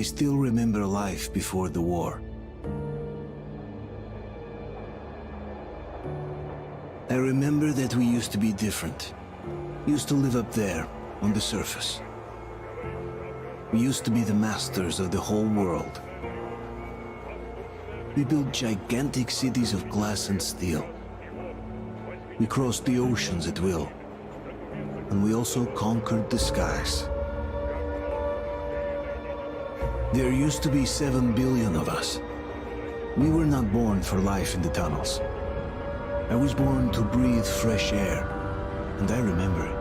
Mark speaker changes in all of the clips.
Speaker 1: I still remember life before the war. I remember that we used to be different. Used to live up there, on the surface. We used to be the masters of the whole world. We built gigantic cities of glass and steel. We crossed the oceans at will. And we also conquered the skies. There used to be 7 billion of us. We were not born for life in the tunnels. I was born to breathe fresh air, and I remember it.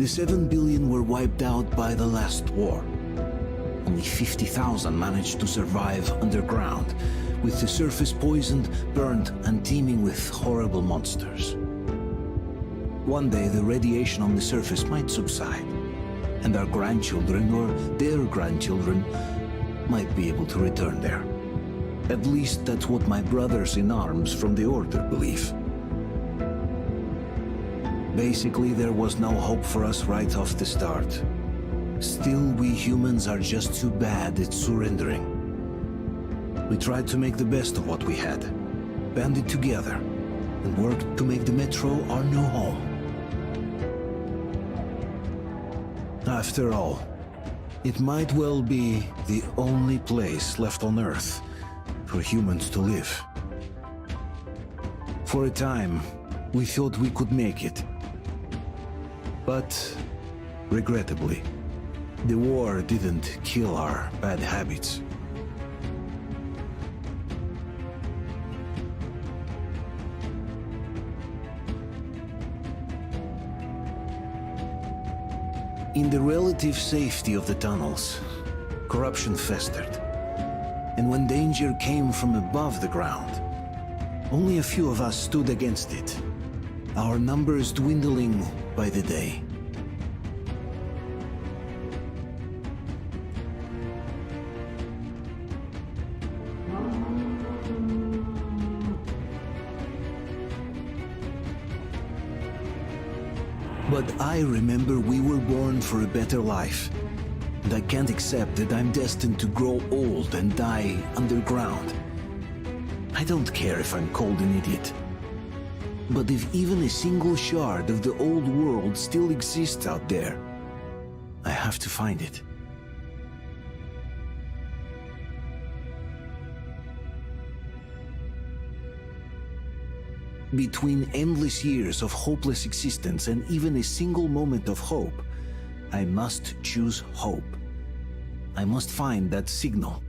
Speaker 1: The 7 billion were wiped out by the last war. Only 50,000 managed to survive underground, with the surface poisoned, burned, and teeming with horrible monsters. One day the radiation on the surface might subside, and our grandchildren or their grandchildren might be able to return there. At least that's what my brothers in arms from the Order believe. Basically, there was no hope for us right off the start. Still, we humans are just too bad at surrendering. We tried to make the best of what we had, banded together, and worked to make the Metro our new home. After all, it might well be the only place left on Earth for humans to live. For a time, we thought we could make it. But, regrettably, the war didn't kill our bad habits. In the relative safety of the tunnels, corruption festered. And when danger came from above the ground, only a few of us stood against it, our numbers dwindling by the day. But I remember we were born for a better life, and I can't accept that I'm destined to grow old and die underground. I don't care if I'm called an idiot. But if even a single shard of the old world still exists out there, I have to find it. Between endless years of hopeless existence and even a single moment of hope, I must choose hope. I must find that signal.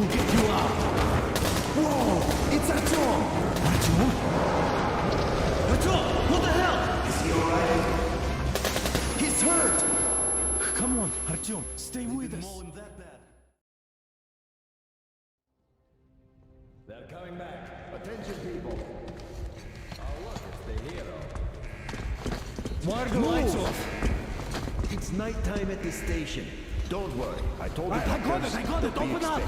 Speaker 2: We'll get you out. Whoa! It's Artyom! Artyom? Artyom! What the hell?
Speaker 3: Is he alright?
Speaker 2: He's hurt! Come on, Artyom, stay with us.
Speaker 3: That bad.
Speaker 4: They're coming back. Attention, people. Oh, look, it's the hero.
Speaker 2: Why are the lights off?
Speaker 3: It's nighttime at the station.
Speaker 4: Don't worry. I told you.
Speaker 2: I got it! Open up!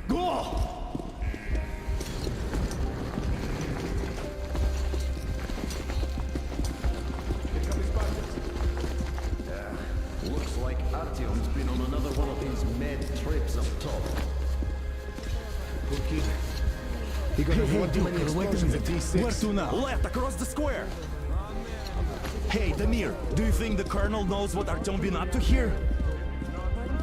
Speaker 2: Go!
Speaker 4: Looks like Artyom's been on another one of his mad trips up top.
Speaker 3: Okay. He got one too many explosions at T6.
Speaker 2: Where to now?
Speaker 5: Left, across the square! Hey, Damir, do you think the Colonel knows what Artyom been up to here?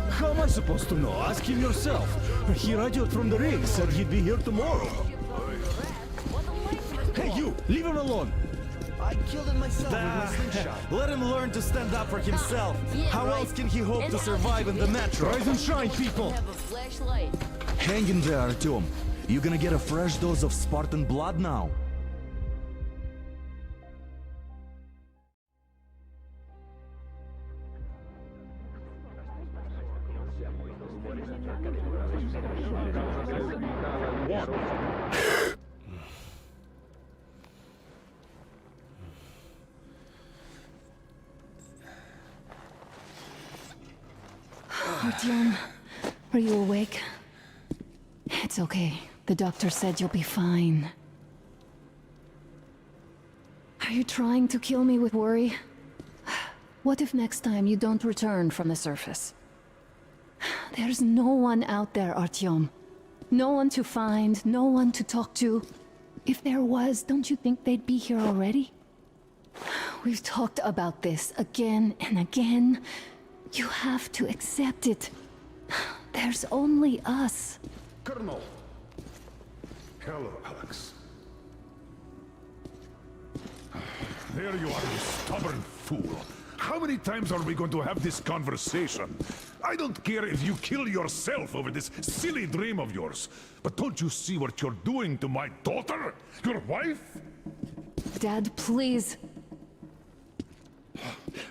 Speaker 2: How am I supposed to know? Ask him yourself. He radioed from the rig, said he'd be here tomorrow. Hey, you! Leave him alone!
Speaker 3: I killed him myself with my slingshot.
Speaker 5: Let him learn to stand up for himself. How else can he hope to survive in the metro?
Speaker 2: Rise and shine, people!
Speaker 6: Have a flashlight.
Speaker 5: Hang in there, Artyom. You gonna get a fresh dose of Spartan blood now?
Speaker 7: Artyom, are you awake? It's okay. The doctor said you'll be fine. Are you trying to kill me with worry? What if next time you don't return from the surface? There's no one out there, Artyom. No one to find, no one to talk to. If there was, don't you think they'd be here already? We've talked about this again and again. You have to accept it. There's only us.
Speaker 8: Colonel! Hello, Alex. There you are, you stubborn fool. How many times are we going to have this conversation? I don't care if you kill yourself over this silly dream of yours. But don't you see what you're doing to my daughter? Your wife?
Speaker 7: Dad, please.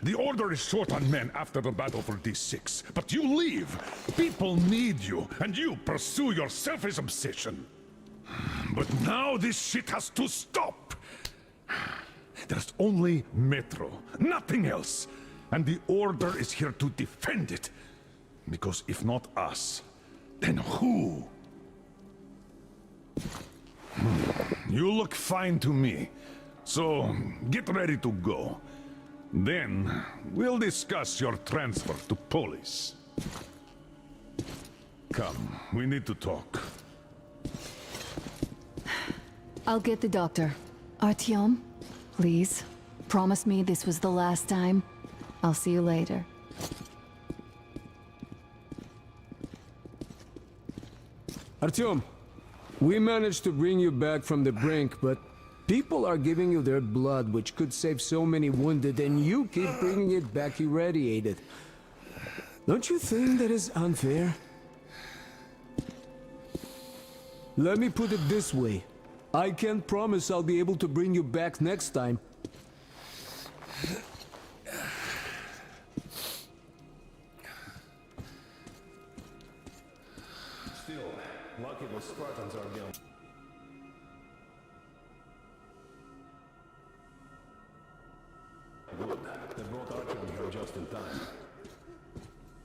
Speaker 8: The Order is short on men after the battle for D6, but you leave. People need you, and you pursue your selfish obsession. But now this shit has to stop. There's only Metro, nothing else. And the Order is here to defend it. Because if not us, then who? You look fine to me. So, get ready to go. Then, we'll discuss your transfer to Polis. Come, we need to talk.
Speaker 7: I'll get the doctor. Artyom, please. Promise me this was the last time. I'll see you later.
Speaker 9: Artyom, we managed to bring you back from the brink, but people are giving you their blood, which could save so many wounded, and you keep bringing it back irradiated. Don't you think that is unfair? Let me put it this way. I can't promise I'll be able to bring you back next time.
Speaker 4: Still, lucky the Spartans are gone. Good. They brought Artyom here just in time.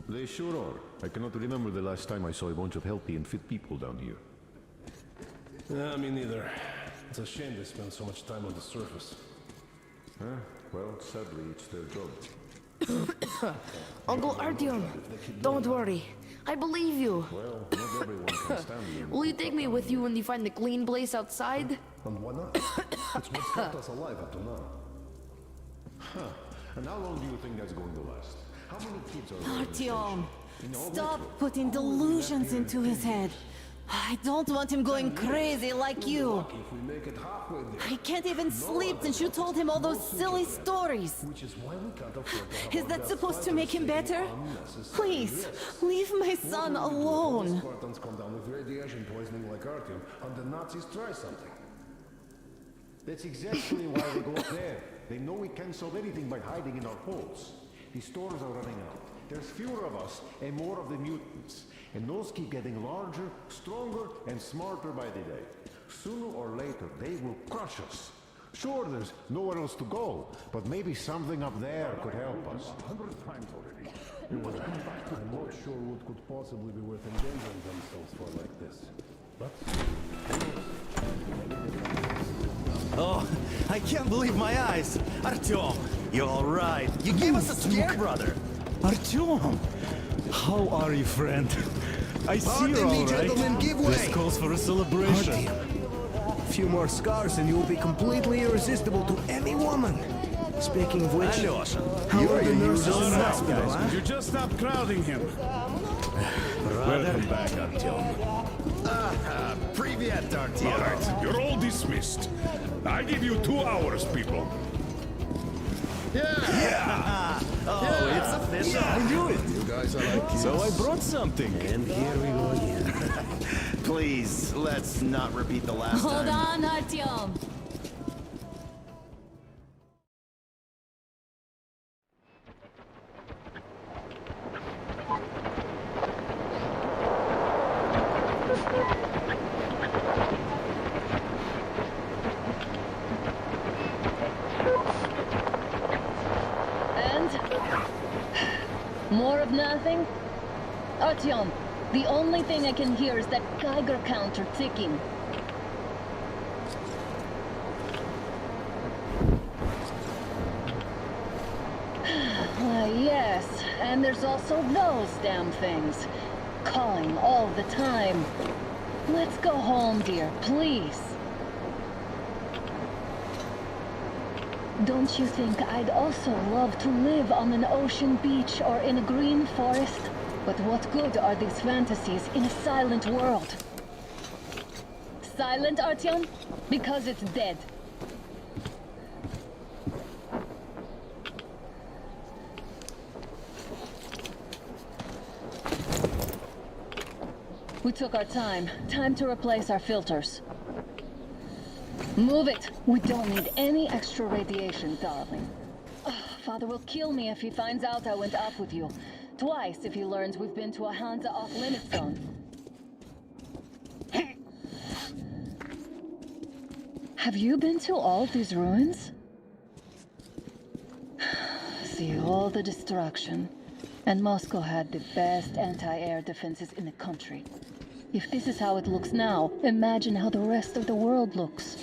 Speaker 10: They sure are. I cannot remember the last time I saw a bunch of healthy and fit people down here.
Speaker 4: Me neither. It's a shame they spend so much time on the surface.
Speaker 10: Well, sadly, it's their job.
Speaker 6: Uncle Artyom, don't worry. I believe you.
Speaker 10: Well, not everyone can stand the
Speaker 6: Will you take me with you when you find the clean place outside?
Speaker 4: And why not? It's what's kept us alive up to now.
Speaker 10: And how long do you think that's going to last? How many kids are there in the
Speaker 11: Artyom,
Speaker 10: station? In all
Speaker 11: stop
Speaker 10: Metro?
Speaker 11: putting delusions into his head.
Speaker 6: I don't want him going crazy like you.
Speaker 3: If we make it halfway there,
Speaker 6: He can't even sleep since you told him all those silly stories.
Speaker 3: which is why we can't afford to have
Speaker 6: Is
Speaker 3: our
Speaker 6: that
Speaker 3: best
Speaker 6: supposed to
Speaker 3: fighters
Speaker 6: make him
Speaker 3: taken
Speaker 6: better?
Speaker 3: unnecessarily.
Speaker 6: Please, leave my son
Speaker 3: What will we do if all the
Speaker 6: alone.
Speaker 3: Spartans come down with radiation poisoning like Artyom, and the Nazis try something?
Speaker 10: That's exactly why they go up there. They know we can't solve anything by hiding in our holes. The stores are running out. There's fewer of us and more of the mutants. And those keep getting larger, stronger, and smarter by the day. Sooner or later, they will crush us. Sure, there's nowhere else to go, but maybe something up there could help us.
Speaker 3: 100 times already. I'm not sure what could possibly be worth endangering themselves for like this. But
Speaker 5: Oh, I can't believe my eyes. Artyom, you're all right. You gave us a scare, brother.
Speaker 2: Artyom! How are you, friend? I see
Speaker 5: Pardon
Speaker 2: you're
Speaker 5: me,
Speaker 2: all right.
Speaker 5: gentlemen, give way.
Speaker 2: This calls for a celebration.
Speaker 1: A few more scars and you will be completely irresistible to any woman. Speaking of which,
Speaker 5: Alyosha,
Speaker 1: how are the nurses
Speaker 2: All
Speaker 1: in the
Speaker 2: right,
Speaker 1: hospital,
Speaker 2: guys,
Speaker 1: huh?
Speaker 2: could you just stop crowding him? Welcome back, Artyom.
Speaker 5: Привет,
Speaker 8: All
Speaker 5: Artyom.
Speaker 8: right, you're all dismissed. I give you 2 hours, people.
Speaker 5: Oh, it's official.
Speaker 2: I knew it.
Speaker 3: you guys are like kids.
Speaker 2: So I brought something.
Speaker 5: And here we go again. Please, let's not repeat the last
Speaker 7: Hold
Speaker 5: time.
Speaker 7: on, Artyom.
Speaker 11: And? More of nothing? Artyom, the only thing I can hear is that Geiger counter ticking. Yes, and there's also those damn things. Calling all the time. Let's go home, dear, please. Don't you think I'd also love to live on an ocean beach or in a green forest? But what good are these fantasies in a silent world? Silent, Artyom? Because it's dead. We took our time. Time to replace our filters. Move it! We don't need any extra radiation, darling. Ugh, Father will kill me if he finds out I went up with you. Twice if he learns we've been to a Hansa off-limits zone. Have you been to all of these ruins? See all the destruction. And Moscow had the best anti-air defenses in the country. If this is how it looks now, imagine how the rest of the world looks.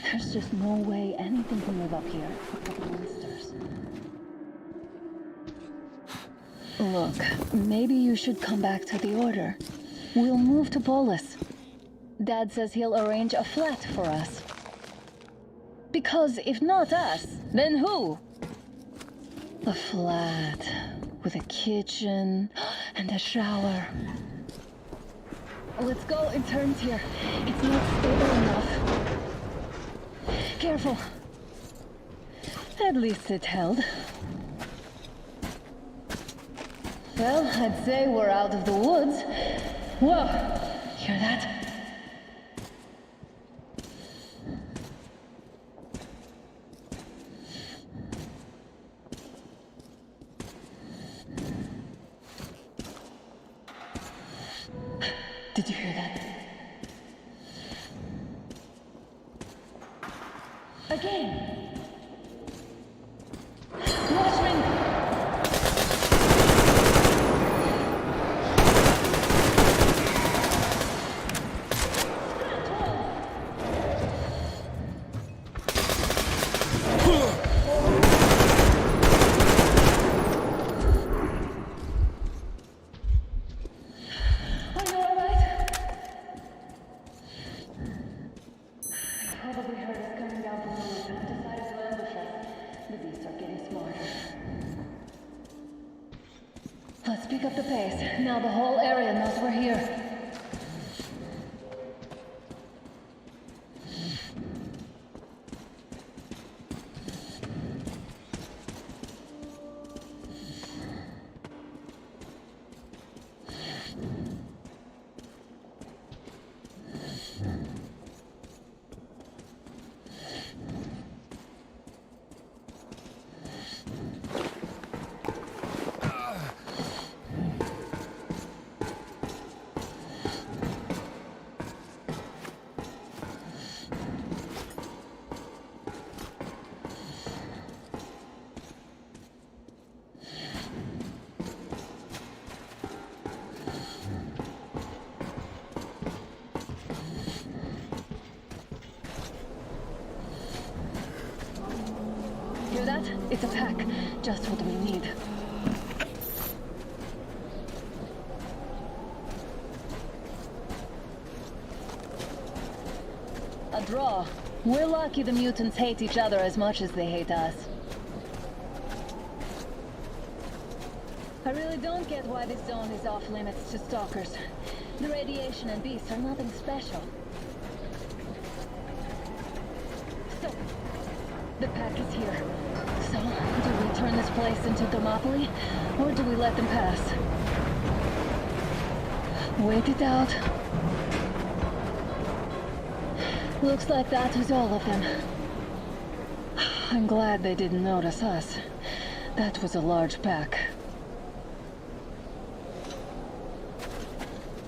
Speaker 11: There's just no way anything can live up here. Monsters. Look, maybe you should come back to the Order. We'll move to Polis. Dad says he'll arrange a flat for us. Because if not us, then who? A flat with a kitchen and a shower. Let's go, it turns here. It's not stable enough. Careful. At least it held. Well, I'd say we're out of the woods. Whoa! Hear that? Did you hear that? Again! Watchmen! Are you alright? Probably heard us coming down from the roof. Let's pick up the pace. Now the whole area knows we're here. Hear that? It's a pack. Just what we need. A draw. We're lucky the mutants hate each other as much as they hate us. I really don't get why this zone is off limits to stalkers. The radiation and beasts are nothing special. So, the pack is here. So, do we turn this place into Thermopylae, or do we let them pass? Wait it out. Looks like that was all of them. I'm glad they didn't notice us. That was a large pack.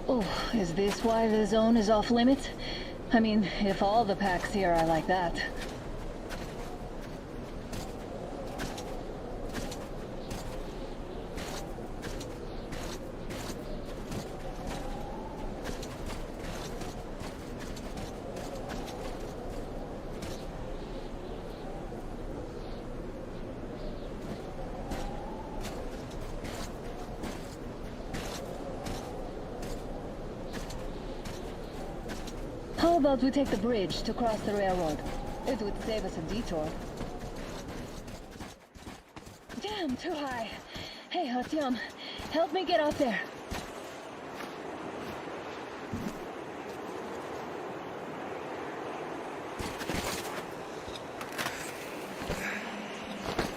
Speaker 11: Oh, is this why the zone is off limits? I mean, if all the packs here are like that. How about we take the bridge to cross the railroad? It would save us a detour. Damn, too high. Hey, Artyom, help me get out there.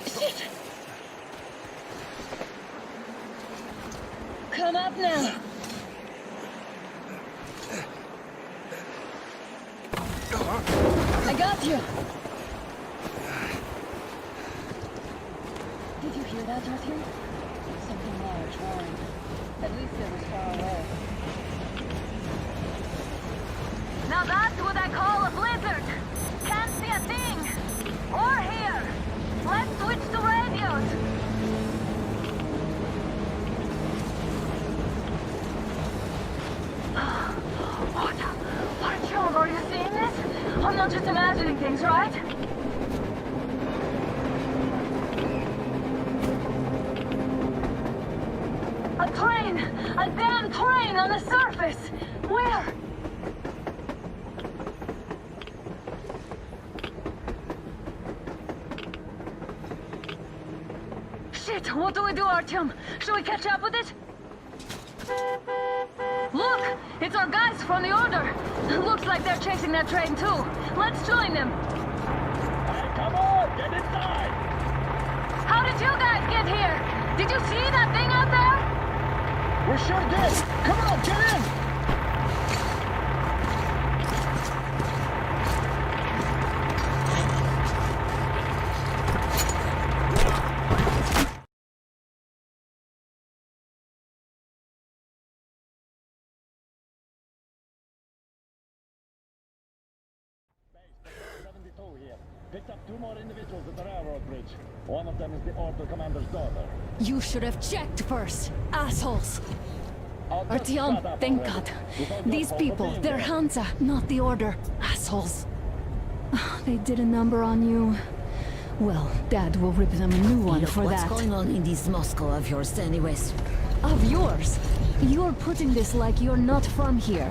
Speaker 11: Shit! Come up now. I got you! Did you hear that, Artyom? Something large roaring. At least it was far away.
Speaker 6: Now that's what I call a blizzard. Can't see a thing. Or hear. Let's switch to radios. What? Artyom, are you seeing this? I'm not just imagining things, right? A train! A damn train on the surface! Where? Shit! What do we do, Artyom? Should we catch up with it? Look! It's our guys from the Order! Looks like they're chasing that train too. Let's join them!
Speaker 4: Hey, come on! Get inside!
Speaker 6: How did you guys get here? Did you see that thing out there?
Speaker 4: We sure did! Come on, get in! Here. Picked up 2 more individuals at the railroad bridge. One of them is the Order Commander's daughter.
Speaker 7: You should have checked first, assholes! Artyom,
Speaker 4: Artyom,
Speaker 7: thank God. These people, they're Hansa, not the Order. Assholes. They did a number on you. Well, Dad will rip them a new one
Speaker 12: Look,
Speaker 7: for
Speaker 12: what's
Speaker 7: that.
Speaker 12: going on in this Moscow of yours anyways?
Speaker 7: Of yours? You're putting this like you're not from here.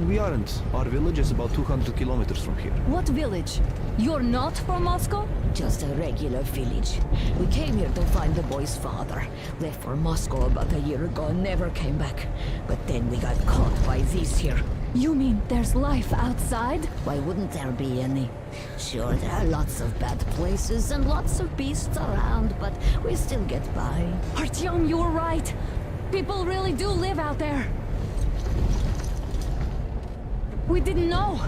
Speaker 13: We aren't. Our village is about 200 kilometers from here.
Speaker 7: What village? You're not from Moscow?
Speaker 12: just a regular village. We came here to find the boy's father. Left for Moscow about a year ago and never came back. But then we got caught by these here.
Speaker 7: You mean there's life outside?
Speaker 12: Why wouldn't there be any? Sure, there are lots of bad places and lots of beasts around, but we still get by.
Speaker 7: Artyom, you were right. People really do live out there. We didn't know.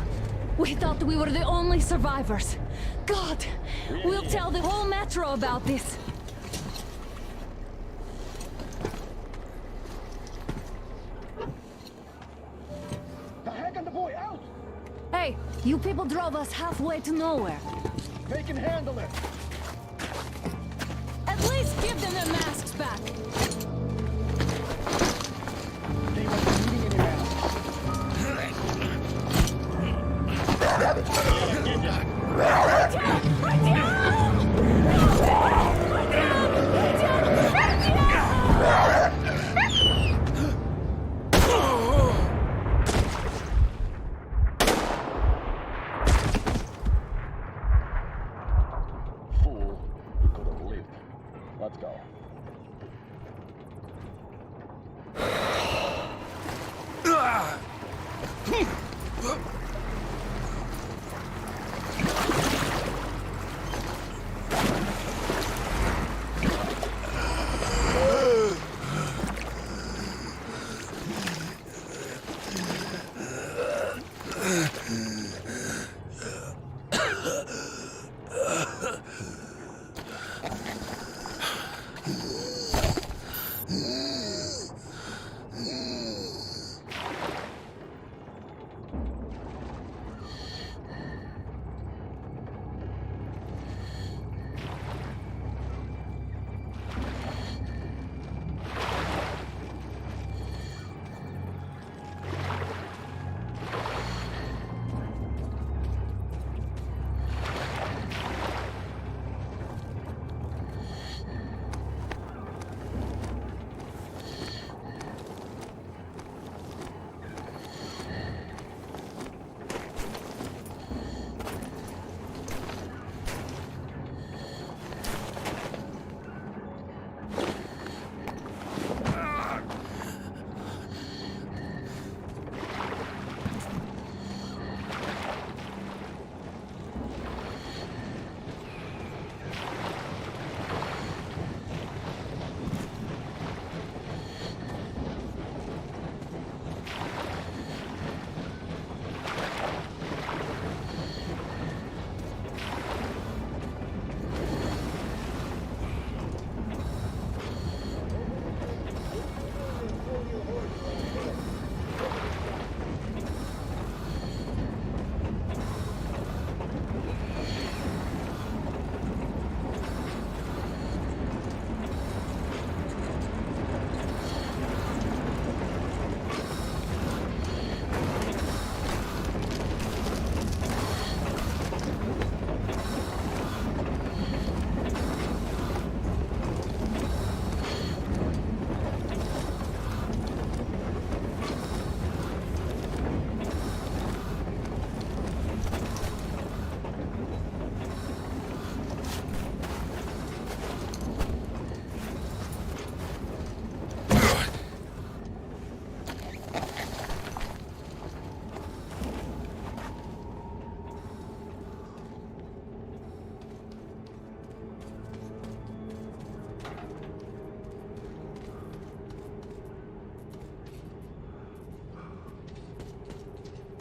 Speaker 7: We thought we were the only survivors. God, we'll tell the whole metro about this.
Speaker 10: The heck and the boy out!
Speaker 7: Hey, you people drove us halfway to nowhere.
Speaker 10: They can handle it!
Speaker 7: At least give them their masks back.
Speaker 10: They won't be needing any masks.
Speaker 4: Fool, you could have lived. Let's go.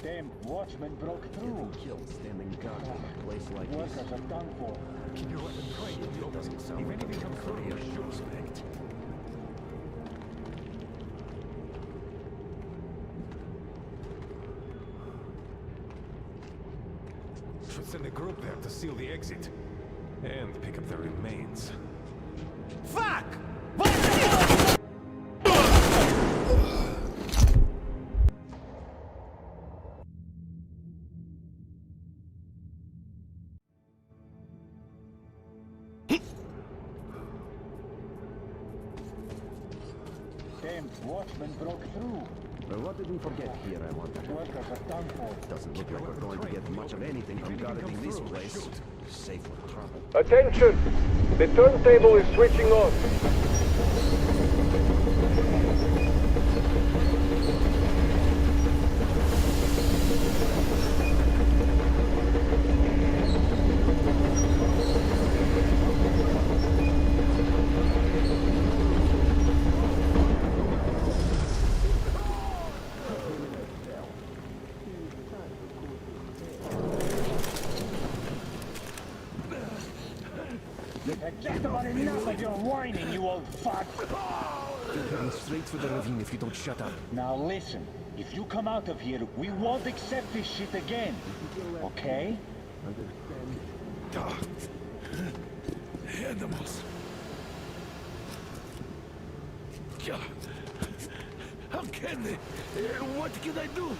Speaker 10: Damn watchmen broke through.
Speaker 3: Killed standing guard in a place like
Speaker 10: Workers
Speaker 3: this.
Speaker 10: are done for.
Speaker 3: Keep your weapon trained. It doesn't sound like anything comes through here. Suspect.
Speaker 2: Should send a group there to seal the exit. And pick up the remains.
Speaker 5: Fuck!
Speaker 10: Damn
Speaker 13: Watchmen broke through.
Speaker 10: Well, what did we forget here, I wonder?
Speaker 13: Workers are done for.
Speaker 10: Doesn't look like we're going to get much of anything from guarding this place. Safe for trouble.
Speaker 14: Attention! The turntable is switching on.
Speaker 13: Just about enough of your whining, you old fuck!
Speaker 10: You're heading straight for the ravine if you don't shut up.
Speaker 13: Now listen, if you come out of here, we won't accept this shit again. Okay?
Speaker 8: Animals. How can they? What can I do?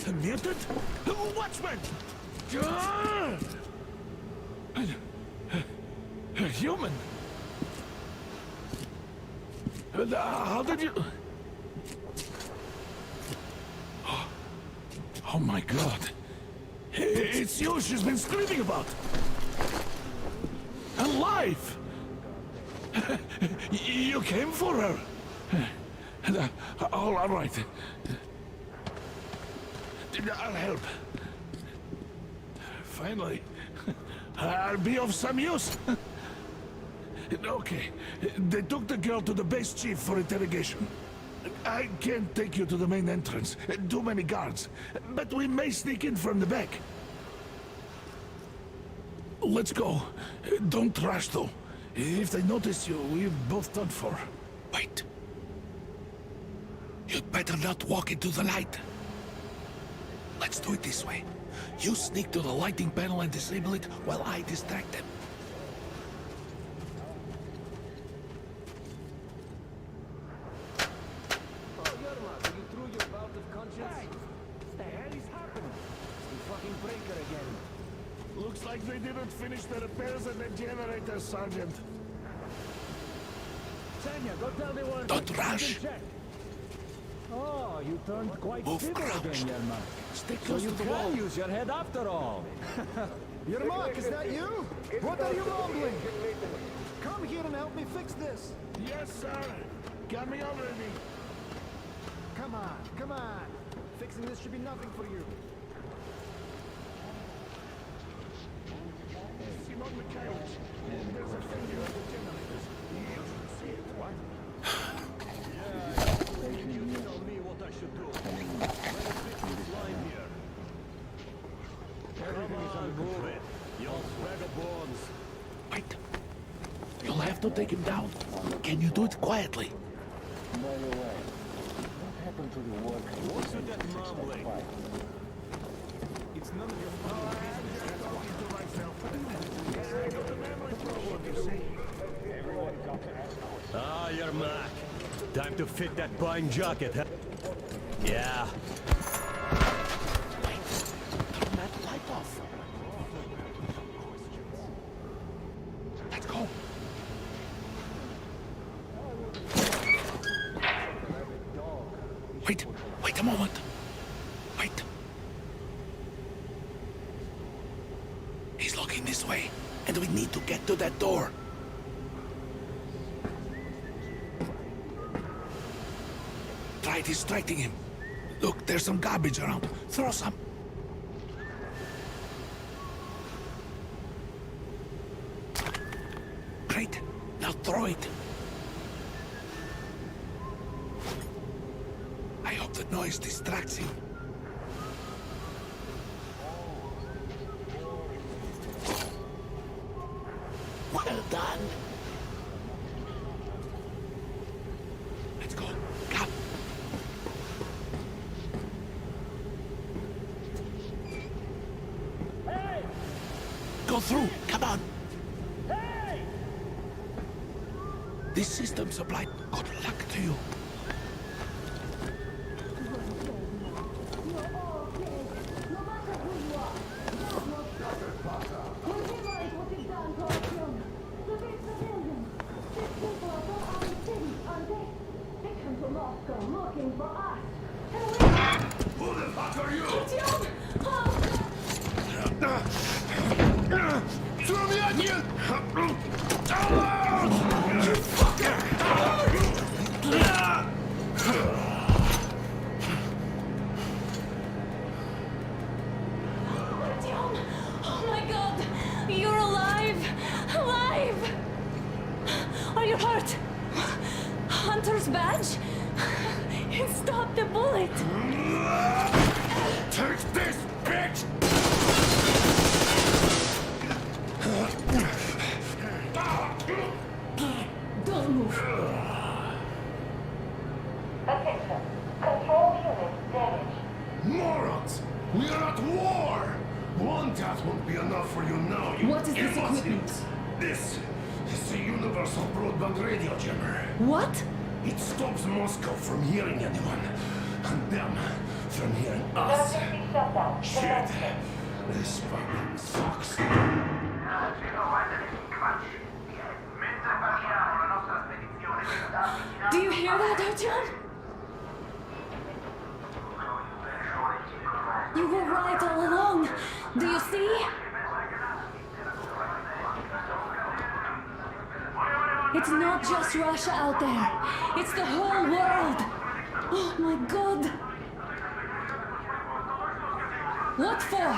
Speaker 8: A mutant? Watchman! A human? How did you... Oh my God. It's you she's been screaming about. Alive! You came for her. All right. I'll help. Finally, I'll be of some use. Okay, they took the girl to the base chief for interrogation. I can't take you to the main entrance. Too many guards. But we may sneak in from the back. Let's go. Don't rush, though. If they notice you, we're both done for. Wait. You'd better not walk into the light. Let's do it this way. You sneak to the lighting panel and disable it while I distract them.
Speaker 2: Oh, Yermak, are you through your bout of conscience? Hey! What the hell is happening? It's the fucking breaker again.
Speaker 8: Looks like they didn't finish the repairs at the generator, Sergeant.
Speaker 2: Tanya, go tell the workers.
Speaker 8: Don't rush.
Speaker 2: Oh, you turned quite
Speaker 8: Move
Speaker 2: civil
Speaker 8: crouched.
Speaker 2: again, Yermak.
Speaker 8: Stay
Speaker 2: So
Speaker 8: close
Speaker 2: you
Speaker 8: to the
Speaker 2: can
Speaker 8: wall.
Speaker 2: use your head after all.
Speaker 3: Yermak, is that you? What are you mumbling? Come here and help me fix this.
Speaker 8: Yes, sir. Got me already.
Speaker 3: Come on, come on. Fixing this should be nothing for you.
Speaker 8: Simon Mikhailович, there's a failure at the generators. You should see it, what?
Speaker 2: You tell me what I should do. Let us fix this line here. Everything is under control. You'll spread the bones.
Speaker 8: Wait. You'll have to take him down. Can you do it quietly?
Speaker 13: By the way, what happened to the workers?
Speaker 2: What's with that mumbling?
Speaker 8: It's none of your business. That's talking to myself. I got a memory problem, you see.
Speaker 13: Everyone got to ask questions.
Speaker 2: Ah, Yermak. Time to fit that pine jacket, huh? Yeah.
Speaker 8: Wait. Turn that light off. Let's go. Wait a moment. Wait. He's looking this way, and we need to get to that door. Try distracting him. Look, there's some garbage around. Throw some. Great. Now throw it. I hope the noise distracts him. Well done. Let's go. Come.
Speaker 2: Hey!
Speaker 8: Go through. Come on.
Speaker 2: Hey!
Speaker 8: This system supplied good luck to you.
Speaker 6: looking for us.
Speaker 8: Who the fuck are you? Throw me at you! You fucker!
Speaker 7: Oh my god! You're alive! Alive! Are you hurt? Hunter's badge? It stopped the bullet!
Speaker 8: Take this, bitch!
Speaker 7: Don't move.
Speaker 6: Attention. Control unit damaged.
Speaker 8: Morons! We are at war! One death won't be enough for you now, you
Speaker 7: What is this
Speaker 8: idiots.
Speaker 7: equipment?
Speaker 8: This is a universal broadband radio jammer.
Speaker 7: What?
Speaker 8: It stops Moscow from hearing anyone, and them from hearing us.
Speaker 6: Emergency shutdown.
Speaker 8: Shit! This fucking sucks.
Speaker 7: Do you hear that, Artyom? You were right all along. Do you see? It's not just Russia out there. It's the whole world. Oh my god. What for?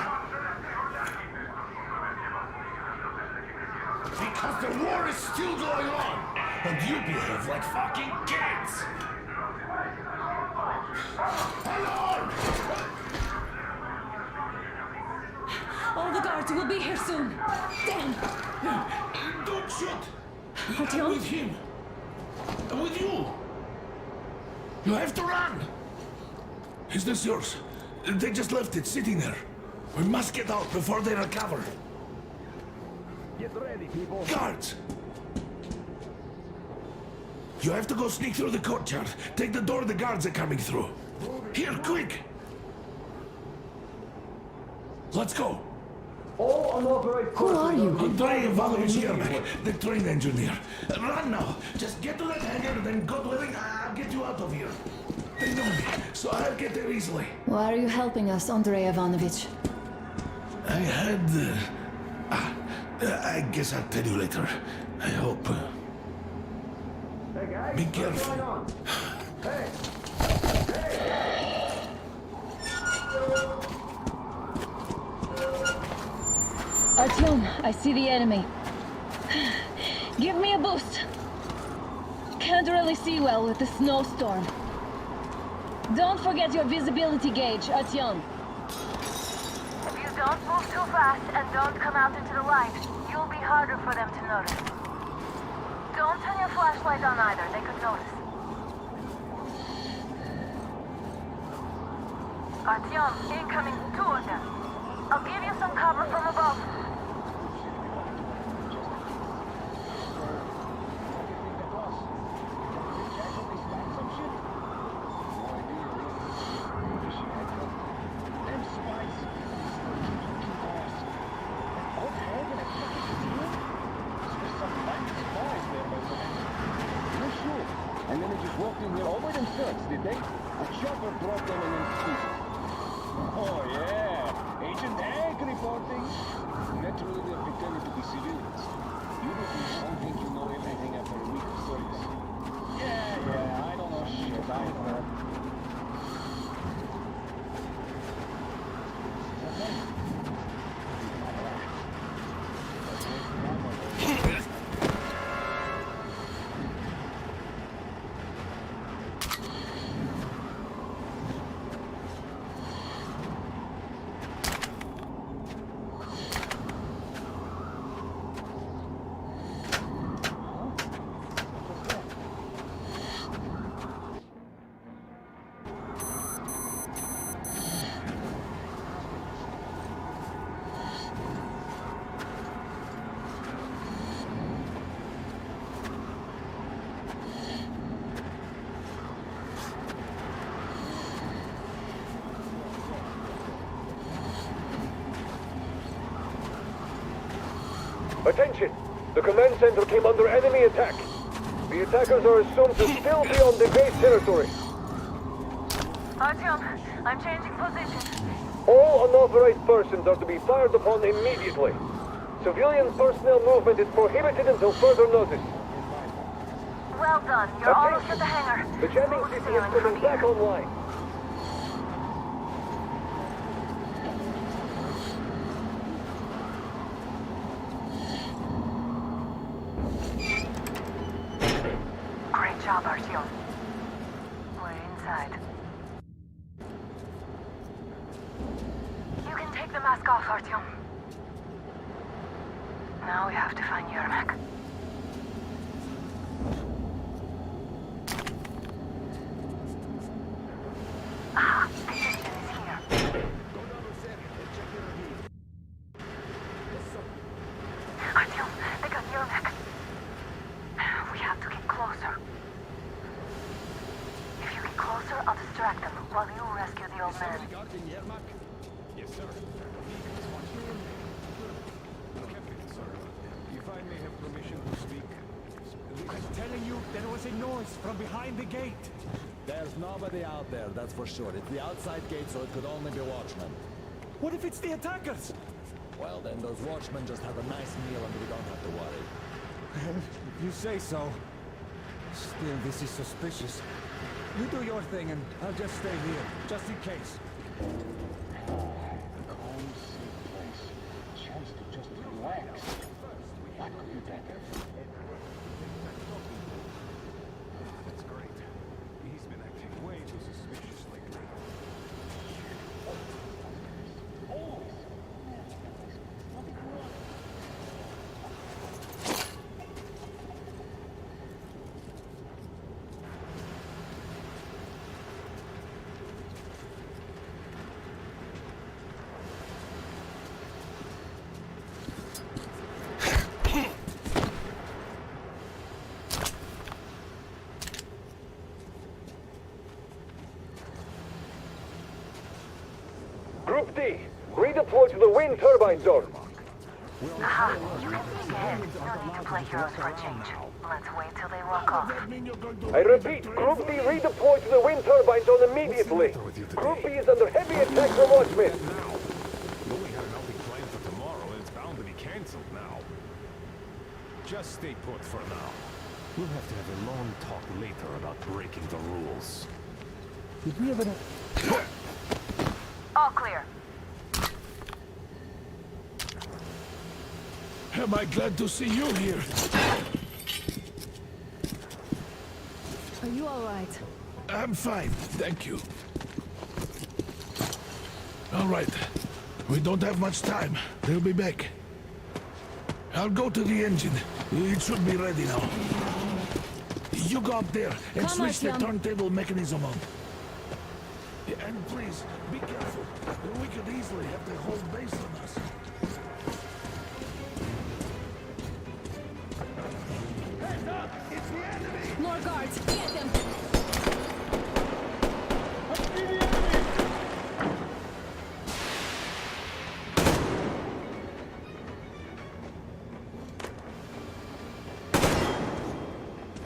Speaker 8: Because the war is still going on, and you behave like fucking kids! Alarm!
Speaker 7: All the guards will be here soon. Damn.
Speaker 8: Don't shoot!
Speaker 7: Artyom?
Speaker 8: With him! With you! You have to run! Is this yours? They just left it sitting there. We must get out before they recover.
Speaker 14: Get ready, people.
Speaker 8: Guards! You have to go sneak through the courtyard. Take the door the guards are coming through. Here, quick! Let's go!
Speaker 14: All unauthorized
Speaker 7: Who are you?
Speaker 8: Andrei Ivanovich Yermak, the train engineer. Run now! Just get to that hangar, then God willing, I'll get you out of here. They know me, so I'll get there easily.
Speaker 7: Why are you helping us, Andrei Ivanovich?
Speaker 8: I had... I guess I'll tell you later. I hope.
Speaker 14: Hey guys,
Speaker 8: Be
Speaker 14: what's
Speaker 8: careful.
Speaker 14: going on? Hey!
Speaker 11: Artyom, I see the enemy. Give me a boost. Can't really see well with the snowstorm. Don't forget your visibility gauge, Artyom.
Speaker 6: If you don't move too fast and don't come out into the light, you'll be harder for them to notice. Don't turn your flashlight on either, they could notice. Artyom, incoming, 2 of them. I'll give you some cover from above.
Speaker 14: And then they just walked in here all by themselves, did they? A chopper brought them and then scooped. Oh yeah, Agent Hank reporting. Naturally they're pretending to be civilians. Europeans don't think you know everything after a week of service. Yeah, I don't know shit, I know. Attention! The command center came under enemy attack. The attackers are assumed to still be on the base territory.
Speaker 6: Artyom, I'm changing position.
Speaker 15: All unauthorized persons are to be fired upon immediately. Civilian personnel movement is prohibited until further notice.
Speaker 6: Well done. You're almost at the hangar.
Speaker 15: The jamming
Speaker 6: Smooth
Speaker 15: system is
Speaker 6: sailing
Speaker 15: coming
Speaker 6: from
Speaker 15: back
Speaker 6: here.
Speaker 15: online.
Speaker 6: Great job, Artyom. We're inside. You can take the mask off, Artyom. Now we have to find Yermak. Ah, the engine is here. Artyom, they got Yermak. We have to get closer. If you get closer, I'll distract them while you rescue the old man.
Speaker 4: Yes, sir. Captain, sir, if I may have permission to speak.
Speaker 2: I'm telling you, there was a noise from behind the gate.
Speaker 4: There's nobody out there, that's for sure. It's the outside gate, so it could only be watchmen.
Speaker 2: What if it's the attackers?
Speaker 4: Well, then those watchmen just have a nice meal and we don't have to worry.
Speaker 2: You say so. Still, this is suspicious. You do your thing and I'll just stay here, just in case.
Speaker 14: Calm, safe place. Chance to just relax. What could be better?
Speaker 3: That's great. He's been acting way too suspicious lately.
Speaker 15: Group D, redeploy to the wind turbine zone.
Speaker 6: Aha, you can think ahead. No need to play heroes for a change. Let's wait till they walk off.
Speaker 15: I repeat, Group D redeploy to the wind turbine zone immediately. Group B is under heavy attack from watchmen.
Speaker 3: We only had an outing planned for tomorrow, and it's bound to be cancelled now. Just stay put for now. We'll have to have a long talk later about breaking the rules.
Speaker 2: Did we ever...
Speaker 6: All clear.
Speaker 8: Am I glad to see you here?
Speaker 7: Are you all right?
Speaker 8: I'm fine, thank you. All right. We don't have much time. They'll be back. I'll go to the engine. It should be ready now. You go up there and
Speaker 7: Come on,
Speaker 8: switch the
Speaker 7: Tim.
Speaker 8: turntable mechanism on. Yeah, and please, be careful. We could easily have the whole base on us. Heads up! It's the enemy!
Speaker 7: More guards! Get them!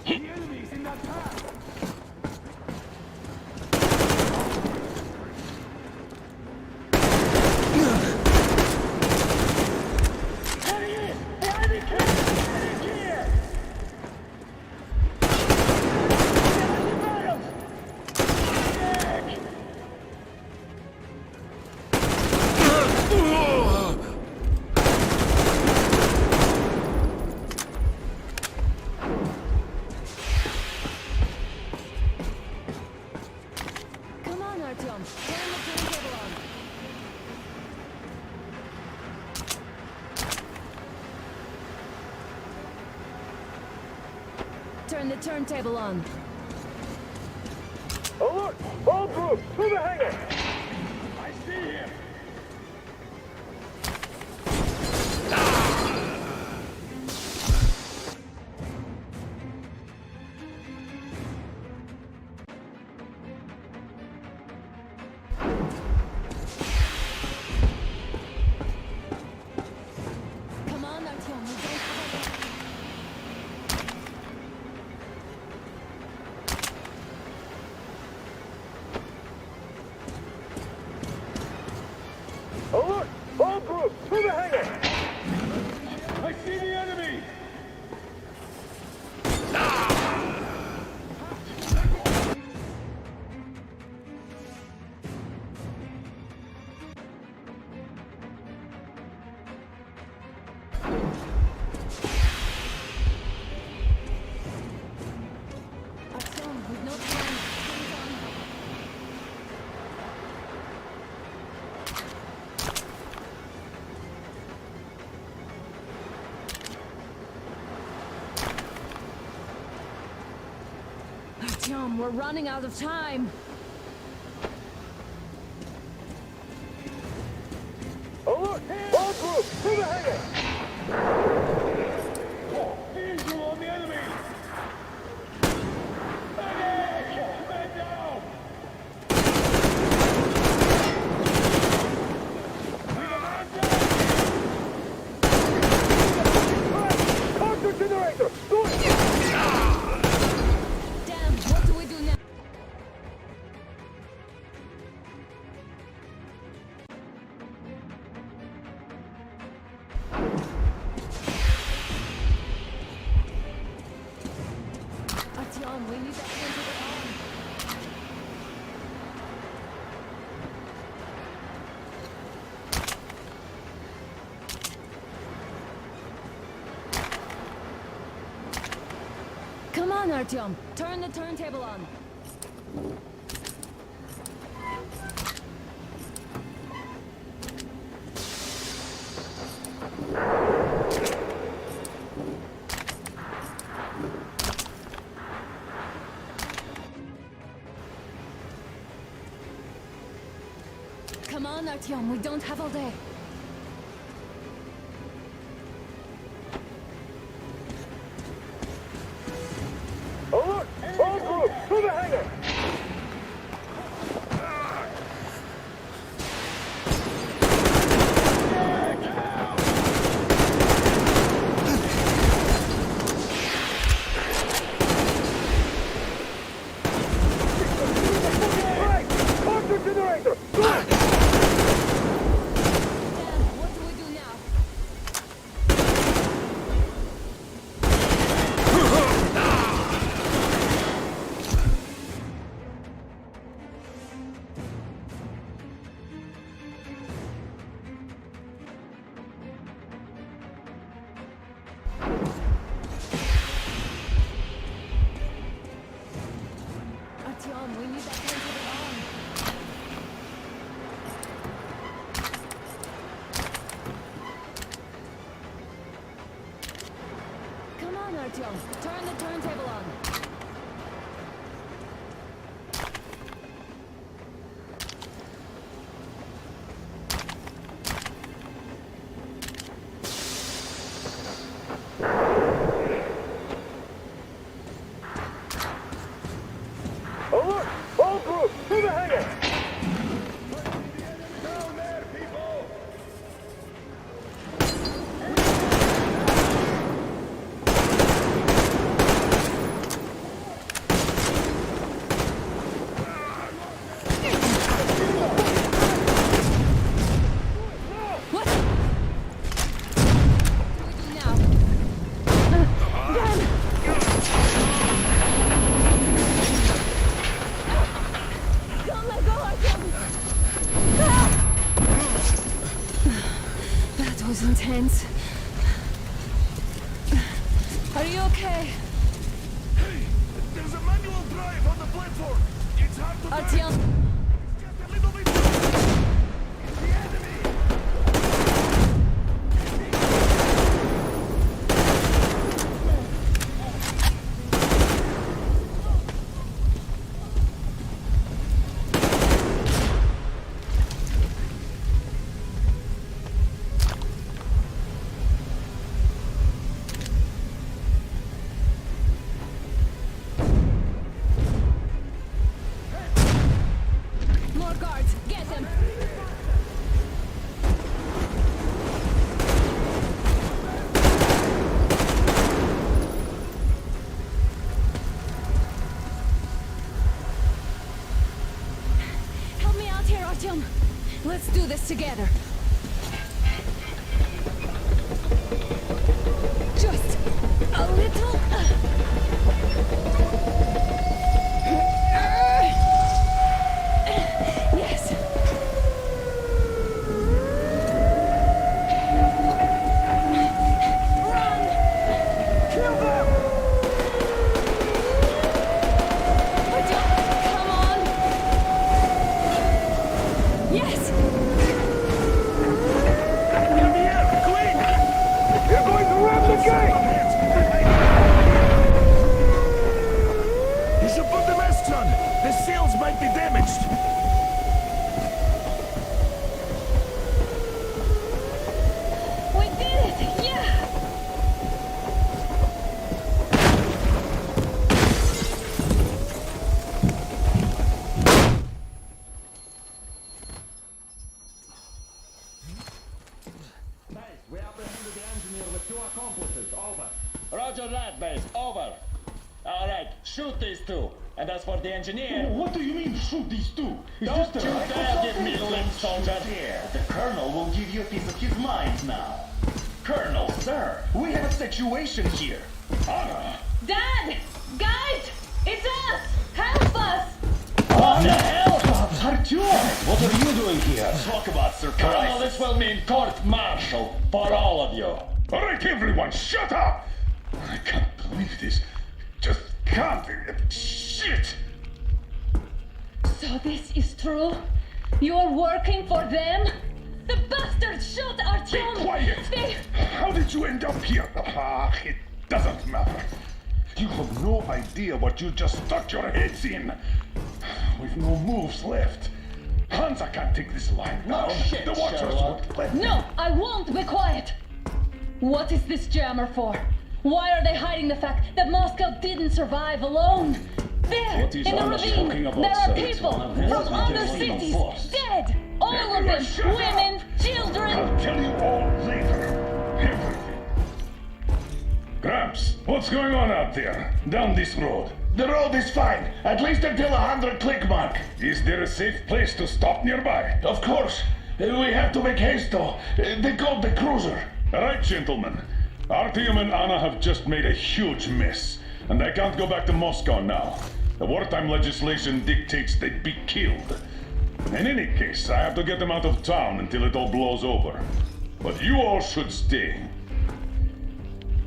Speaker 3: The enemy's in that path!
Speaker 7: Come on, Artyom. Turn the turntable on. Turn the turntable on.
Speaker 15: Alert! All groups, to the hangar!
Speaker 3: I see him!
Speaker 7: Come on, Artyom. We don't have
Speaker 12: Artyom, we're running out of time.
Speaker 15: Alert! All groups, to the hangar!
Speaker 14: Visual on the enemy! Medic! Man down!
Speaker 15: Contra generator! Go!
Speaker 12: Damn, what do we do now? Artyom, we need that one to get on. Come on, Artyom. Turn the turntable on. Come on, Artyom. We don't have all day.
Speaker 15: Alert! All groups, to the hangar! Right! Contra generator! Go!
Speaker 12: Damn, what do we do now? Artyom, we need that turntable on. Come on, Artyom. Turn the turntable on.
Speaker 15: Alert! All groups, to the hangar!
Speaker 14: Down there, people!
Speaker 12: What? What do we do now? Don't let go, Artyom! That was intense. Are you okay?
Speaker 8: Hey, there's a manual drive on the platform. It's hard to
Speaker 12: Artyom,
Speaker 8: just a little bit. It's the enemy.
Speaker 12: more guards. Get them. Help me out here, Artyom. Let's do this together. Just a little. Yes. Run! Kill them! Artyom, come on! Yes!
Speaker 8: might be damaged.
Speaker 11: We did it! Yeah!
Speaker 4: We apprehended the engineer with 2 accomplices. Over. Roger that, base. Over. Alright, shoot these 2. And as for the engineer...
Speaker 14: What do you mean, shoot these 2? Is
Speaker 4: Don't
Speaker 14: this
Speaker 4: you
Speaker 14: the right
Speaker 4: dare
Speaker 14: or
Speaker 4: give me
Speaker 14: something?
Speaker 4: lip, soldier.
Speaker 14: Here, the Colonel will give you a piece of his mind now. Colonel, sir, we have a situation here. Anna!
Speaker 11: Dad! Guys! It's us! Help us!
Speaker 4: What the hell?
Speaker 14: Artyom! What are you doing here? Talk about surprise.
Speaker 4: Colonel, this will mean court-martial for all of you.
Speaker 8: All right, everyone, shut up! I can't believe this. Just can't. Shit!
Speaker 11: So this is true? You're working for them? The bastards shot Artyom!
Speaker 8: Be quiet!
Speaker 11: They...
Speaker 8: How did you end up here? Ah, it doesn't matter. You have no idea what you just stuck your heads in. We've no moves left. Hansa can't take this line.
Speaker 4: No shit,
Speaker 8: the Watchers
Speaker 4: Sherlock.
Speaker 8: won't let
Speaker 11: No, I won't be quiet! What is this jammer for? Why are they hiding the fact that Moscow didn't survive alone? There,
Speaker 14: What is
Speaker 11: in the
Speaker 14: Anna
Speaker 11: ravine,
Speaker 14: talking about,
Speaker 11: there are
Speaker 14: sir?
Speaker 11: people
Speaker 14: It's one of his
Speaker 11: from other
Speaker 14: material
Speaker 11: cities,
Speaker 14: force.
Speaker 11: dead! All of them,
Speaker 8: Shut up.
Speaker 11: women, children!
Speaker 8: I'll tell you all later. Everything. Gramps, what's going on out there? Down this road?
Speaker 14: The road is fine, at least until 100 click mark.
Speaker 8: Is there a safe place to stop nearby?
Speaker 14: Of course. We have to make haste though. They called the cruiser.
Speaker 8: All right, gentlemen. Artyom and Anna have just made a huge mess, and they can't go back to Moscow now. The wartime legislation dictates they'd be killed. In any case, I have to get them out of town until it all blows over. But you all should stay.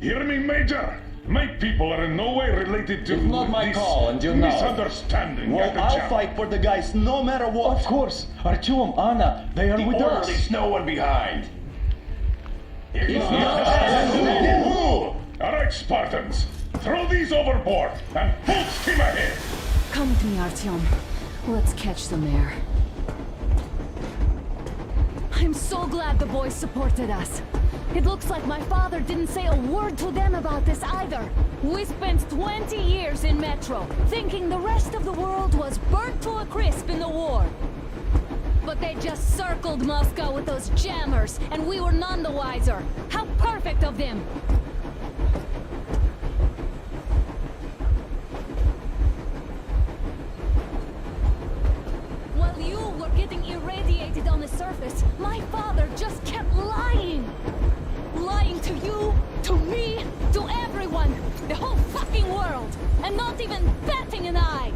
Speaker 8: Hear me, Major? My people are in no way related to
Speaker 4: It's not my
Speaker 8: this
Speaker 4: call, and you know it.
Speaker 8: misunderstanding.
Speaker 4: Well,
Speaker 8: at the
Speaker 4: I'll
Speaker 8: jam.
Speaker 4: fight for the guys no matter what.
Speaker 14: Of course. Artyom, Anna, they are with us.
Speaker 4: Leaves no one behind.
Speaker 8: All right, Spartans. Throw these overboard and full steam ahead.
Speaker 7: Come with me, Artyom. Let's catch some air. I'm so glad the boys supported us. It looks like my father didn't say a word to them about this either. We spent 20 years in Metro, thinking the rest of the world was burnt to a crisp in the war. But they just circled Moscow with those jammers, and we were none the wiser. How perfect of them! While you were getting irradiated on the surface, my father just kept lying. Lying to you, to me, to everyone, the whole fucking world, and not even batting an eye.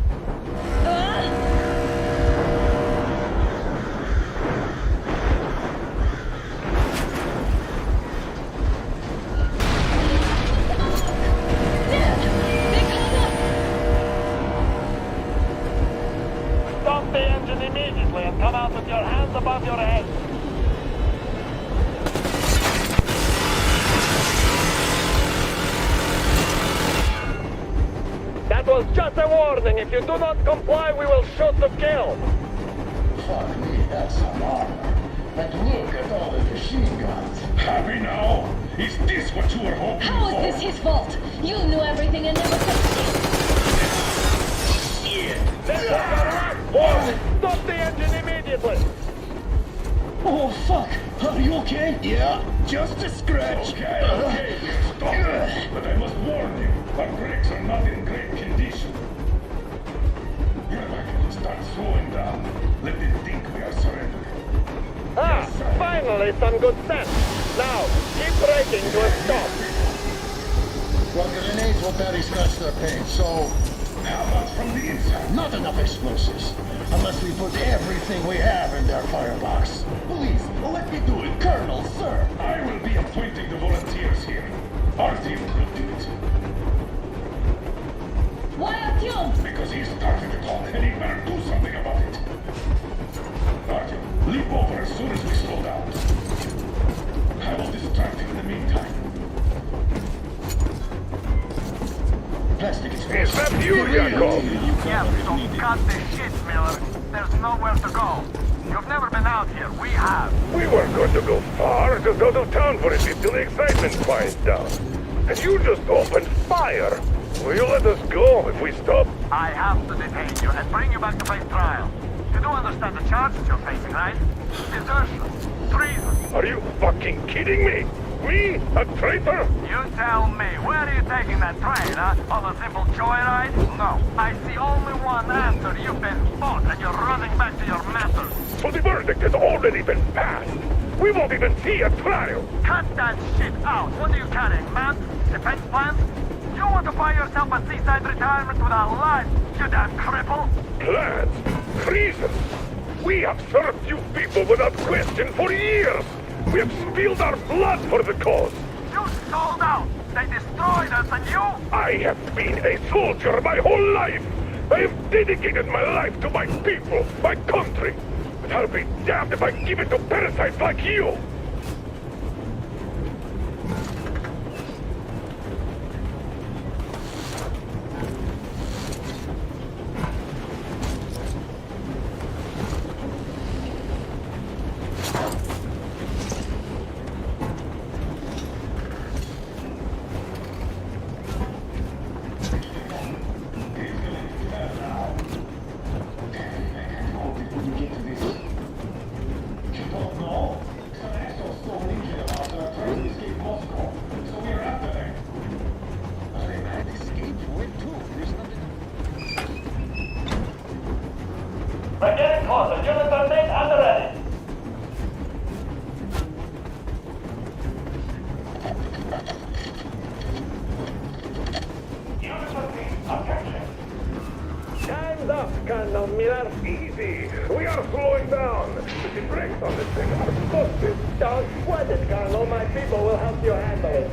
Speaker 15: Stop the engine immediately and come out with your hands above your head. That was just a warning. If you do not comply, we will shoot to kill.
Speaker 14: Fuck me, that's some armor. And look at all the machine guns.
Speaker 8: Happy now? Is this what you were hoping
Speaker 11: How
Speaker 8: for?
Speaker 11: is this his fault? You knew everything and never said shit.
Speaker 15: This is our last warning. Stop the engine immediately.
Speaker 14: Oh, fuck. Are you okay? Yeah, just a scratch.
Speaker 8: Okay, stop. But I must warn you, our brakes are not in great condition. Start slowing down. Let them think we are surrendering.
Speaker 15: Ah, finally some good sense. Now, keep braking to a stop.
Speaker 14: Well, grenades will barely scratch their paint, so...
Speaker 8: How about from the inside?
Speaker 14: Not enough explosives. Unless we put everything we have in their firebox. Please, let me do it, Colonel, sir.
Speaker 8: I will be appointing the volunteers here. Our team will do it.
Speaker 11: Why Artyom?
Speaker 8: Because he started it all, and he better do something about it. Artyom, leap over as soon as we slow down. I will distract him in the meantime.
Speaker 13: fantastic. It's
Speaker 8: Is that you, Jacob?
Speaker 16: Yeah, so cut the shit, Miller. There's nowhere to go. You've never been out here. We have.
Speaker 8: We weren't going to go far, just out of town for a bit till the excitement quiets down. And you just opened fire. Will you let us go if we stop?
Speaker 16: I have to detain you and bring you back to face trial. You do understand the charges you're facing, right? Desertion, treason.
Speaker 8: Are you fucking kidding me? Me? A traitor?
Speaker 16: You tell me, where are you taking that train, huh? On a simple joyride? No. I see only one answer. You've been fought and you're running back to your masters.
Speaker 8: So the verdict has already been passed. We won't even see a trial.
Speaker 16: Cut that shit out. What are you carrying, man? Defense plans? You want to buy yourself a seaside retirement without life, you damn cripple?
Speaker 8: Plans? Treason? We have served you people without question for years. We have spilled our blood for the cause.
Speaker 16: You sold out. They destroyed us and you...
Speaker 8: I have been a soldier my whole life. I have dedicated my life to my people, my country. But I'll be damned if I give it to parasites like you.
Speaker 4: We're getting closer. Units are made and ready. Units are made. Attention.
Speaker 8: Time's up, Colonel Miller. Easy. We are slowing down. The brakes on this thing are busted.
Speaker 15: Don't sweat it, Colonel. My people will help you handle it.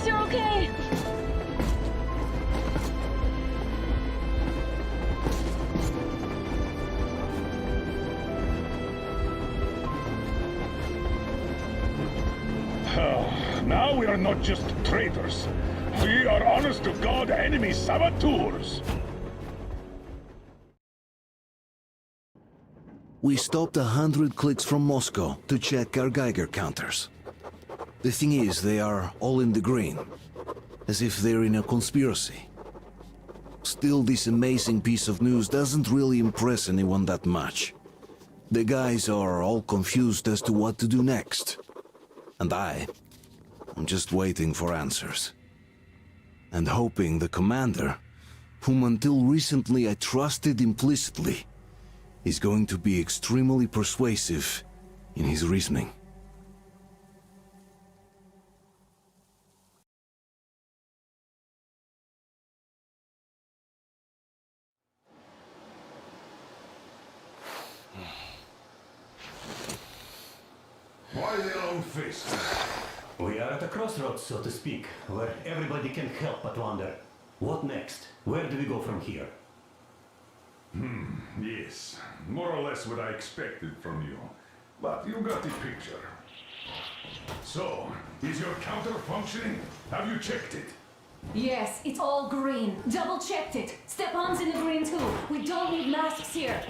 Speaker 11: you're okay.
Speaker 8: Now we are not just traitors. We are honest-to-God enemy saboteurs.
Speaker 1: We stopped 100 clicks from Moscow to check our Geiger counters. The thing is, they are all in the green, as if they're in a conspiracy. Still, this amazing piece of news doesn't really impress anyone that much. The guys are all confused as to what to do next. And I'm just waiting for answers. And hoping the commander, whom until recently I trusted implicitly, is going to be extremely persuasive in his reasoning.
Speaker 8: Why the long face?
Speaker 5: We are at a crossroads, so to speak, where everybody can help but wonder. What next? Where do we go from here?
Speaker 8: Yes. More or less what I expected from you. But you got the picture. So, is your counter functioning? Have you checked it?
Speaker 7: Yes, it's all green. Double-checked it. Stepan's in the green too. We don't need masks here.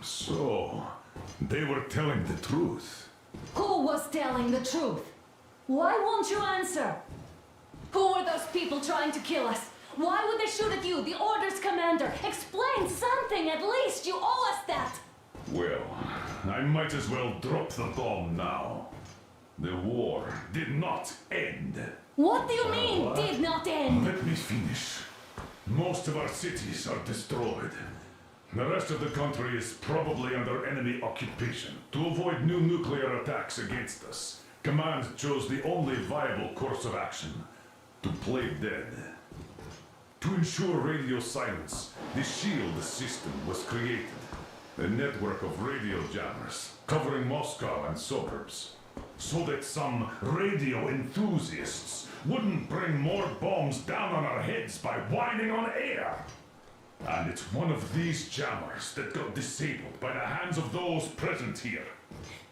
Speaker 8: So, they were telling the truth.
Speaker 7: Who was telling the truth? Why won't you answer? Who were those people trying to kill us? Why would they shoot at you, the Order's commander? Explain something, at least! You owe us that!
Speaker 8: Well, I might as well drop the bomb now. The war did not end.
Speaker 7: What do you mean, did not end?
Speaker 8: Let me finish. Most of our cities are destroyed. The rest of the country is probably under enemy occupation. To avoid new nuclear attacks against us, Command chose the only viable course of action: to play dead. To ensure radio silence, the SHIELD system was created. A network of radio jammers covering Moscow and suburbs. So that some radio enthusiasts wouldn't bring more bombs down on our heads by whining on air. And it's one of these jammers that got disabled by the hands of those present here.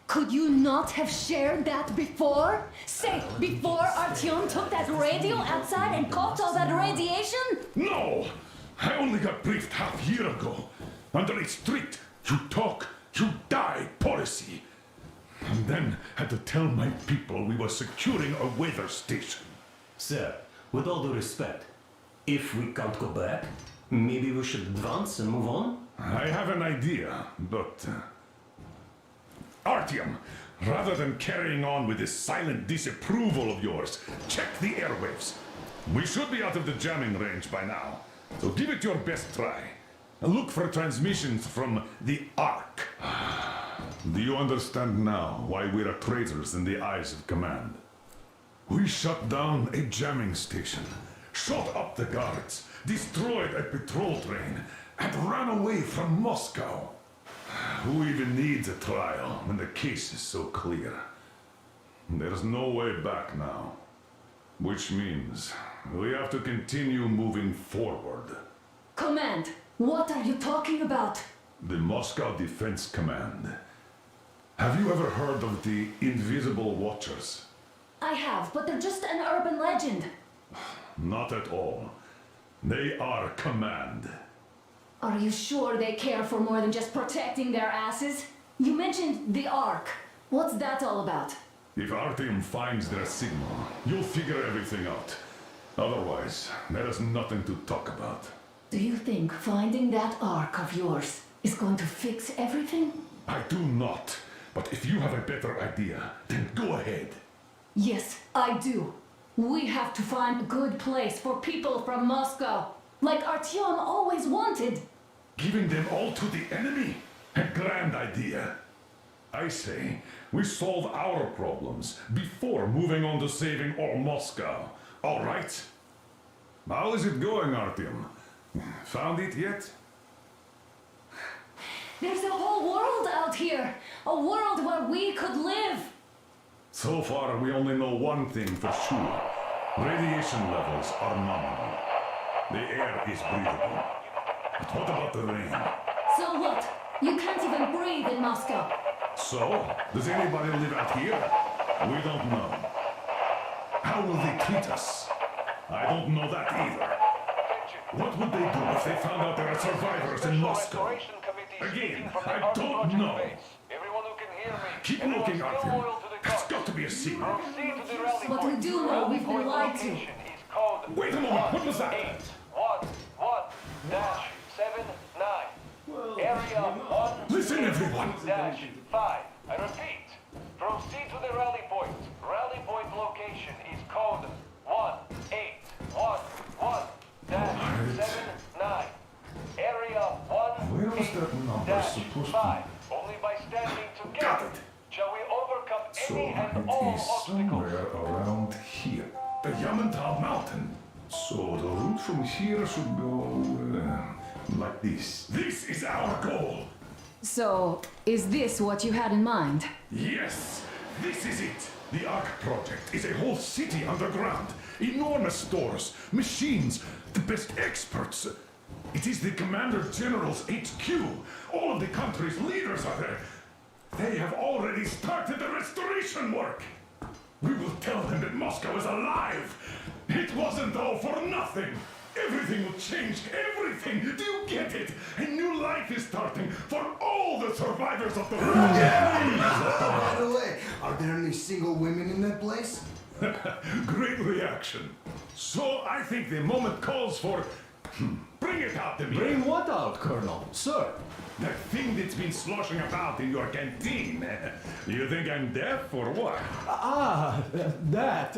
Speaker 7: Could you not have shared that before? Say, before Artyom took that radio outside and caught all that radiation?
Speaker 8: No! I only got briefed half year ago. Under a strict, you talk, you die policy. And then had to tell my people we were securing a weather station.
Speaker 5: Sir, with all due respect, if we can't go back, maybe we should advance and move on?
Speaker 8: I have an idea, but... Artyom, rather than carrying on with this silent disapproval of yours, check the airwaves. We should be out of the jamming range by now, so give it your best try. Look for transmissions from the Ark. Do you understand now why we are traitors in the eyes of Command? We shut down a jamming station, shot up the guards, destroyed a patrol train, and ran away from Moscow. Who even needs a trial when the case is so clear? There's no way back now. Which means we have to continue moving forward.
Speaker 7: Command, what are you talking about?
Speaker 8: The Moscow Defense Command. Have you ever heard of the Invisible Watchers?
Speaker 7: I have, but they're just an urban legend.
Speaker 8: Not at all. They are Command.
Speaker 7: Are you sure they care for more than just protecting their asses? You mentioned the Ark. What's that all about?
Speaker 8: If Artyom finds their signal, you'll figure everything out. Otherwise, there is nothing to talk about.
Speaker 7: Do you think finding that Ark of yours is going to fix everything?
Speaker 8: I do not. But if you have a better idea, then go ahead.
Speaker 7: Yes, I do. We have to find a good place for people from Moscow, like Artyom always wanted.
Speaker 8: Giving them all to the enemy? A grand idea. I say, we solve our problems before moving on to saving all Moscow. All right? How is it going, Artyom? Found it yet?
Speaker 7: There's a whole world out here. A world where we could live.
Speaker 8: So far, we only know one thing for sure. Radiation levels are nominal. The air is breathable. But what about the rain?
Speaker 7: So what? You can't even breathe in Moscow.
Speaker 8: So, does anybody live out here? We don't know. How will they treat us? I don't know that either. What would they do if they found out there are survivors in Moscow? Again, I don't know.
Speaker 15: Everyone who can hear me.
Speaker 8: Keep looking, Artyom. There's got to be a secret.
Speaker 15: Proceed to the rally
Speaker 7: But we
Speaker 15: point.
Speaker 7: do know we've been lied to.
Speaker 15: Location is code
Speaker 8: Wait a moment, what was that?
Speaker 15: 1-1-79. Area 1.
Speaker 8: Listen, everyone.
Speaker 15: -5. I repeat. Proceed to the rally point. Rally point location is code 1-8-1-1-79. Area 1.
Speaker 8: Where was that number supposed to be?
Speaker 15: Only by standing
Speaker 8: Got
Speaker 15: together
Speaker 8: it.
Speaker 15: shall we overcome
Speaker 8: So
Speaker 15: any and
Speaker 8: it
Speaker 15: all
Speaker 8: is
Speaker 15: obstacles.
Speaker 8: somewhere around here. The Yamantau Mountain. So the route from here should go like this. This is our goal.
Speaker 7: So, is this what you had in mind?
Speaker 8: Yes, this is it. The Ark Project is a whole city underground. Enormous stores, machines, the best experts. It is the Commander General's HQ. All of the country's leaders are there. They have already started the restoration work. We will tell them that Moscow is alive. It wasn't all for nothing. Everything will change, everything. Do you get it? A new life is starting for all the survivors of the
Speaker 17: By the way, are there any single women in that place?
Speaker 8: Great reaction. So I think the moment calls for... Bring it out to me.
Speaker 18: Bring what out, Colonel? Sir?
Speaker 8: That thing that's been sloshing about in your canteen. You think I'm deaf or what?
Speaker 18: That.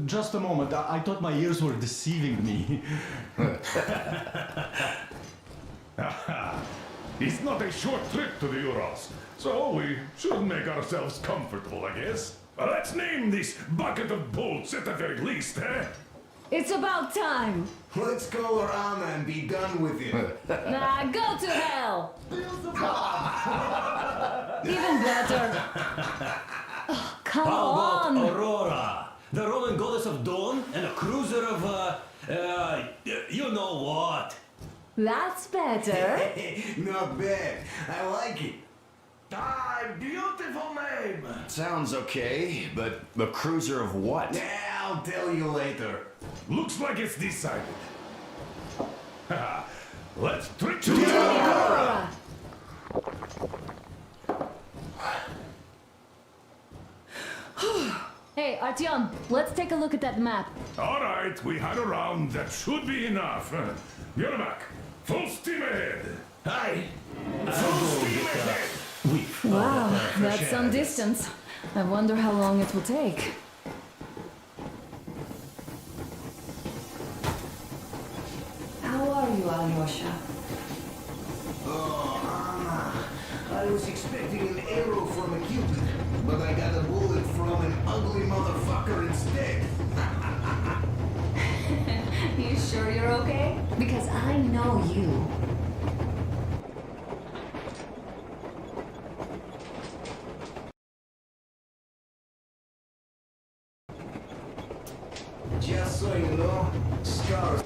Speaker 18: Just a moment. I thought my ears were deceiving me.
Speaker 8: It's not a short trip to the Urals, so we should make ourselves comfortable, I guess. Let's name this bucket of bolts at the very least, eh?
Speaker 7: It's about time!
Speaker 17: Let's call her Anna and be done with it.
Speaker 7: Nah, go to hell! Even better. Oh, come
Speaker 5: How about
Speaker 7: on!
Speaker 5: Aurora, the Roman goddess of dawn, and a cruiser of, you know what?
Speaker 7: That's better.
Speaker 17: Not bad. I like it.
Speaker 19: Ah, beautiful name!
Speaker 17: Sounds okay, but the cruiser of what? I'll tell you later.
Speaker 8: Looks like it's decided. Let's trick to
Speaker 7: Aurora! Hey, Artyom, let's take a look at that map.
Speaker 8: All right, we had a round. That should be enough. Get back. Full steam ahead.
Speaker 19: Hi!
Speaker 8: Full steam ahead.
Speaker 7: Wow, that's some distance. I wonder how long it will take. How are you, Alyosha?
Speaker 17: Oh, Anna. I was expecting an arrow from a Cupid, but I got a bullet from an ugly motherfucker instead.
Speaker 7: You sure you're okay? Because I know you.
Speaker 17: Just so you know, scars